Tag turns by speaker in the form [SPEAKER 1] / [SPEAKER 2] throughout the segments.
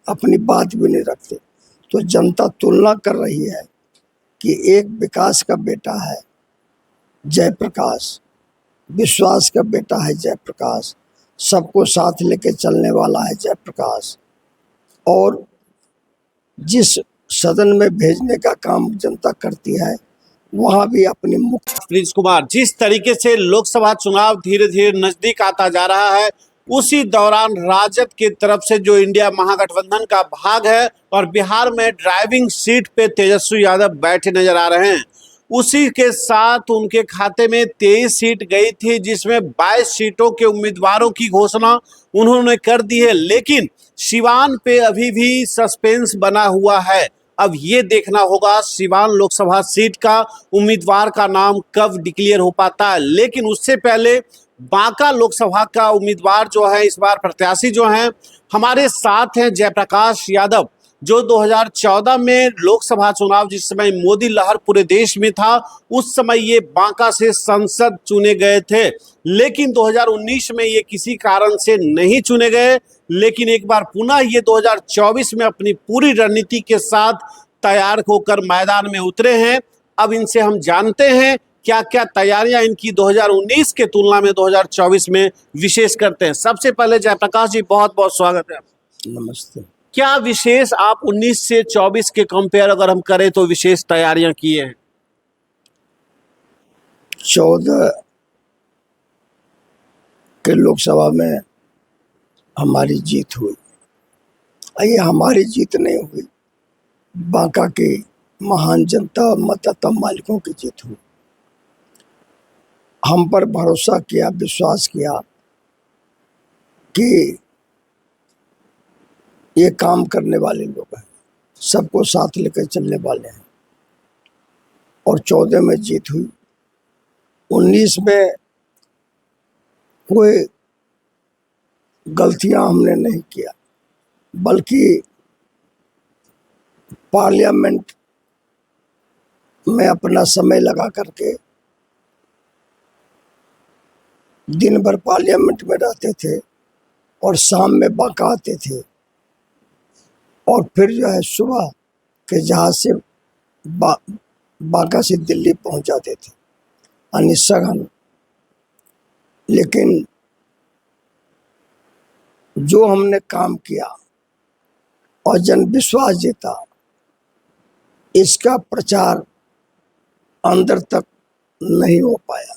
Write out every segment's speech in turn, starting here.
[SPEAKER 1] अपनी बात भी नहीं रखते। तो जनता तुलना कर रही है कि एक विकास का बेटा है जयप्रकाश, विश्वास का बेटा है जयप्रकाश, सबको साथ लेके चलने वाला है जयप्रकाश, और जिस सदन में भेजने का काम जनता करती है वहां भी अपनी मुख्य।
[SPEAKER 2] प्रिंस कुमार, जिस तरीके से लोकसभा चुनाव धीरे धीरे नजदीक आता जा रहा है, उसी दौरान राजद की तरफ से जो इंडिया महागठबंधन का भाग है और बिहार में ड्राइविंग सीट पे तेजस्वी यादव बैठे नजर आ रहे हैं, उसी के साथ उनके खाते में 23 सीट गई थी, जिसमें 22 सीटों के उम्मीदवारों की घोषणा उन्होंने कर दी है। लेकिन सिवान पे अभी भी सस्पेंस बना हुआ है। अब ये देखना होगा सिवान लोकसभा सीट का उम्मीदवार का नाम कब डिक्लेयर हो पाता है। लेकिन उससे पहले बांका लोकसभा का उम्मीदवार जो है, इस बार प्रत्याशी जो हैं, हमारे साथ हैं जयप्रकाश यादव, जो 2014 में लोकसभा चुनाव, जिस समय मोदी लहर पूरे देश में था, उस समय ये बांका से सांसद चुने गए थे। लेकिन 2019 में ये किसी कारण से नहीं चुने गए। लेकिन एक बार पुनः ये 2024 में अपनी पूरी रणनीति के साथ तैयार होकर मैदान में उतरे हैं। अब इनसे हम जानते हैं क्या क्या तैयारियां इनकी 2019 के तुलना में 2024 में विशेष करते हैं। सबसे पहले जयप्रकाश जी, बहुत बहुत स्वागत है।
[SPEAKER 1] नमस्ते।
[SPEAKER 2] क्या विशेष आप 19 से 24 के कंपेयर अगर हम करें तो विशेष तैयारियां किए हैं?
[SPEAKER 1] 14 के लोकसभा में हमारी जीत हुई। ये हमारी जीत नहीं हुई, बांका के महान जनता मतदाता मालिकों की जीत हुई। हम पर भरोसा किया, विश्वास किया कि ये काम करने वाले लोग हैं, सबको साथ लेकर चलने वाले हैं, और 14 में जीत हुई। 19 में कोई गलतियां हमने नहीं किया, बल्कि पार्लियामेंट में अपना समय लगा करके दिन भर पार्लियामेंट में रहते थे और शाम में बांका आते थे, और फिर जो है सुबह के जहाज से बांका से दिल्ली पहुंच जाते थे अनिसगन। लेकिन जो हमने काम किया और जन विश्वास जीता, इसका प्रचार अंदर तक नहीं हो पाया।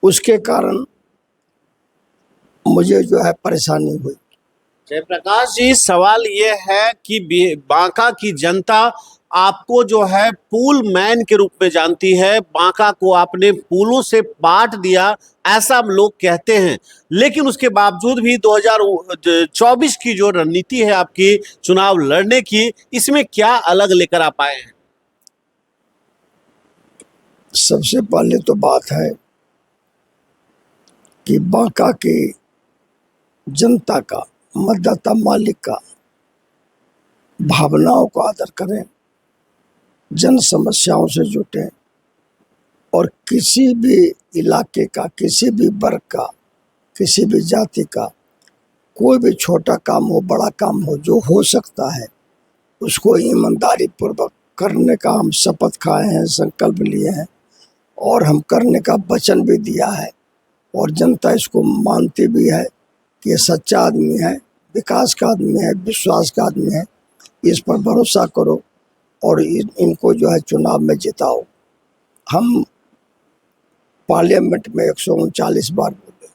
[SPEAKER 1] उसके कारण मुझे जो है परेशानी हुई।
[SPEAKER 2] जयप्रकाश जी, सवाल ये है कि बांका की जनता आपको जो है पुल मैन के रूप में जानती है। बांका को आपने पुलों से बांट दिया, ऐसा लोग कहते हैं। लेकिन उसके बावजूद भी 2024 की जो रणनीति है आपकी चुनाव लड़ने की, इसमें क्या अलग लेकर आप आए हैं?
[SPEAKER 1] सबसे पहले तो बात है कि बांका की जनता का, मतदाता मालिक का भावनाओं को आदर करें, जन समस्याओं से जुटें, और किसी भी इलाके का, किसी भी वर्ग का, किसी भी जाति का कोई भी छोटा काम हो, बड़ा काम हो, जो हो सकता है उसको ईमानदारी पूर्वक करने का हम शपथ खाए हैं, संकल्प लिए हैं, और हम करने का वचन भी दिया है। और जनता इसको मानती भी है कि ये सच्चा आदमी है, विकास का आदमी है, विश्वास का आदमी है। इस पर भरोसा करो और इनको जो है चुनाव में जिताओ। हम पार्लियामेंट में 139 बार बोले,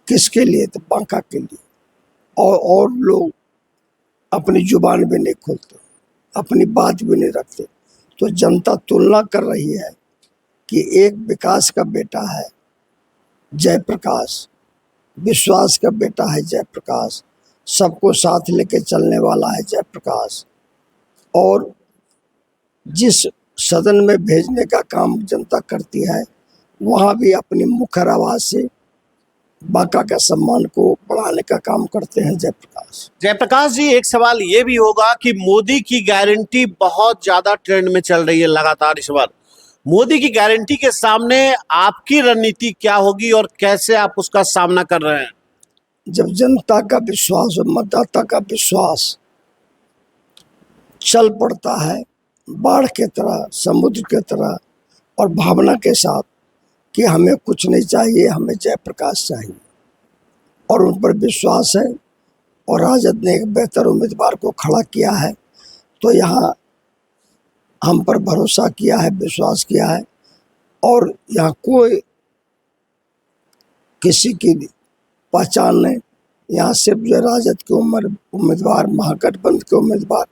[SPEAKER 1] किसके लिए? तो बांका के लिए। और लोग अपनी जुबान भी नहीं खोलते, अपनी बात भी नहीं रखते। तो जनता तुलना कर रही है कि एक विकास का बेटा है जयप्रकाश, विश्वास का बेटा है जयप्रकाश, सबको साथ लेके चलने वाला है जयप्रकाश, और जिस सदन में भेजने का काम जनता करती है वहां भी अपनी मुखर आवाज से बांका के सम्मान को बढ़ाने का काम करते हैं जयप्रकाश।
[SPEAKER 2] जयप्रकाश जी, एक सवाल ये भी होगा कि मोदी की गारंटी बहुत ज्यादा ट्रेंड में चल रही है लगातार इस बार। मोदी की गारंटी के सामने आपकी रणनीति क्या होगी और कैसे आप उसका सामना कर रहे हैं?
[SPEAKER 1] जब जनता का विश्वास और मतदाता का विश्वास चल पड़ता है बाढ़ के तरह, समुद्र के तरह, और भावना के साथ कि हमें कुछ नहीं चाहिए, हमें जयप्रकाश चाहिए, और उन पर विश्वास है और राजद ने एक बेहतर उम्मीदवार को खड़ा किया है, तो यहाँ हम पर भरोसा किया है, विश्वास किया है, और यहाँ कोई किसी की पहचान नहीं। यहाँ सिर्फ जो राजद के उम्मीदवार, महागठबंधन के उम्मीदवार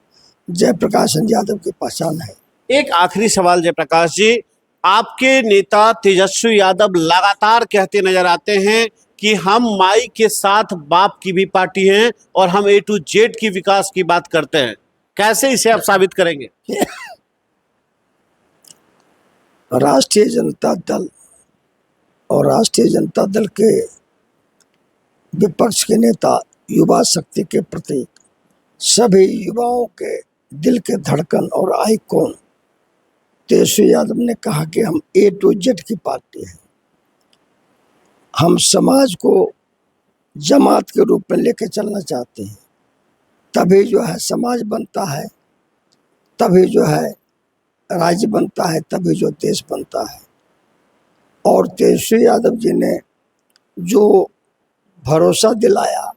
[SPEAKER 1] जयप्रकाश यादव की पहचान है।
[SPEAKER 2] एक आखिरी सवाल जयप्रकाश जी, आपके नेता तेजस्वी यादव लगातार कहते नजर आते हैं कि हम माई के साथ बाप की भी पार्टी हैं और हम A to Z की विकास की बात करते हैं, कैसे इसे आप साबित करेंगे?
[SPEAKER 1] राष्ट्रीय जनता दल और राष्ट्रीय जनता दल के विपक्ष के नेता युवा शक्ति के प्रतीक, सभी युवाओं के दिल के धड़कन और आइकॉन तेजस्वी यादव ने कहा कि हम A to Z की पार्टी है। हम समाज को जमात के रूप में लेके चलना चाहते हैं, तभी जो है समाज बनता है, तभी जो है राज्य बनता है, तभी जो देश बनता है। और तेजस्वी यादव जी ने जो भरोसा दिलाया,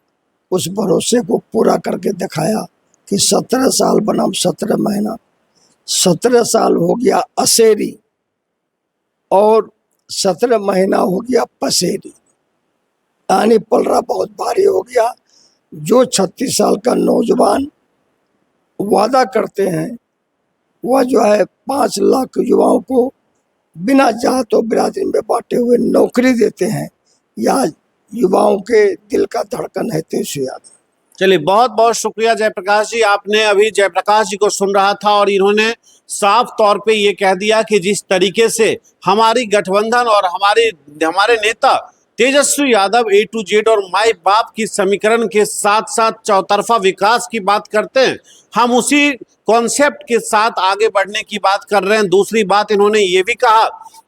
[SPEAKER 1] उस भरोसे को पूरा करके दिखाया कि 17 साल बनाम 17 महीना, 17 साल हो गया असेरी और 17 महीना हो गया पसेरी, यानी पलड़ा बहुत भारी हो गया। जो 36 साल का नौजवान वादा करते हैं वह जो है 5 लाख युवाओं को बिना जात और बिरादरी में बांटे हुए नौकरी देते हैं, या युवाओं के दिल का धड़कन है तेजस्वी यादव।
[SPEAKER 2] चलिए, बहुत बहुत शुक्रिया जयप्रकाश जी। आपने अभी जयप्रकाश जी को सुन रहा था और इन्होंने साफ तौर पे ये कह दिया कि जिस तरीके से हमारी गठबंधन और हमारे नेता Tejashwi Yadav A to Z और माई बाप की समीकरण के साथ साथ चौतरफा विकास की बात करते हैं, हम उसी कॉन्सेप्ट के साथ आगे बढ़ने की बात कर रहे हैं। दूसरी बात इन्होंने ये भी कहा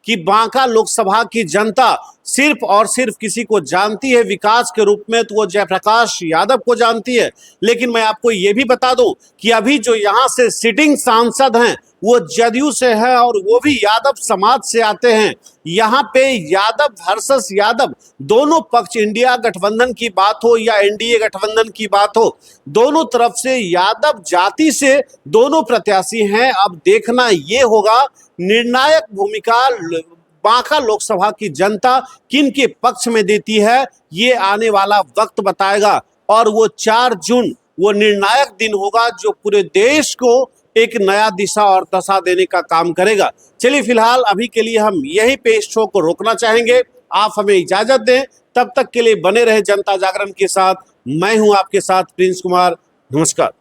[SPEAKER 2] कि बांका लोकसभा की जनता सिर्फ और सिर्फ किसी को जानती है विकास के रूप में, तो वो जयप्रकाश यादव को जानती है। लेकिन मैं आपको ये भी बता दूं कि अभी जो यहाँ से सिटिंग सांसद हैं वो जदयू से है और वो भी यादव समाज से आते हैं। यहाँ पे यादव वर्सेस यादव दोनों पक्ष, इंडिया गठबंधन की बात हो या NDA गठबंधन की बात हो, दोनों तरफ से यादव जाति से दोनों प्रत्याशी हैं। अब देखना ये होगा निर्णायक भूमिका बांका लोकसभा की जनता किन के पक्ष में देती है, ये आने वाला वक्त बताएगा। और वो 4 जून वो निर्णायक दिन होगा जो पूरे देश को एक नया दिशा और दशा देने का काम करेगा। चलिए, फिलहाल अभी के लिए हम यहीं पे इस शो को रोकना चाहेंगे। आप हमें इजाजत दें, तब तक के लिए बने रहे जनता जागरण के साथ। मैं हूं आपके साथ प्रिंस कुमार। नमस्कार।